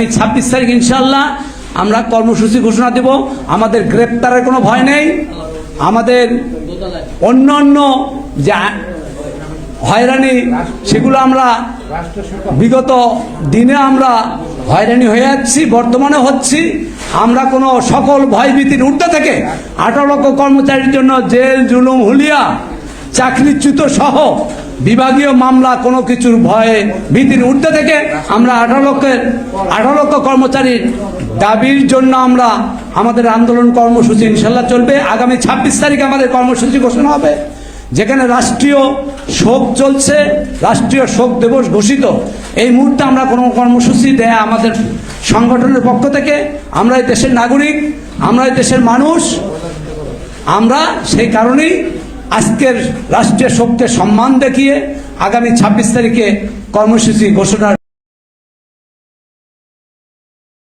26 তারিখ ইনশাআল্লাহ আমরা কর্মসূচি ঘোষণা দেব। আমাদের গ্রেপ্তারের কোনো ভয় নেই। আমাদের অন্য যে হয়রানি সেগুলো আমরা বিগত দিনে আমরা হয়রানি হয়ে যাচ্ছি, বর্তমানে হচ্ছি। আমরা কোনো সকল ভয়ভীতির ঊর্ধ্বে থেকে 18 লক্ষ কর্মচারীর জন্য জেল, জুলুম, হুলিয়া, চাকরিচ্যুত সহ বিভাগীয় মামলা কোনো কিছুর ভয়ে ভীতির ঊর্ধ্বে থেকে আমরা 18 লক্ষ কর্মচারীর দাবির জন্য আমরা আমাদের আন্দোলন কর্মসূচি ইনশাল্লাহ চলবে। আগামী 26 তারিখে আমাদের কর্মসূচি ঘোষণা হবে, যেখানে রাষ্ট্রীয় শোক চলছে, রাষ্ট্রীয় শোক দিবস ঘোষিত। এই মুহূর্তে আমরা কোনো কর্মসূচি দেয়া আমাদের সংগঠনের পক্ষ থেকে, আমরা এই দেশের নাগরিক, আমরা এই দেশের মানুষ, আমরা সেই কারণেই আজকের রাষ্ট্রীয় শোককে সম্মান দেখিয়ে আগামী 26 তারিখে কর্মসূচি ঘোষণার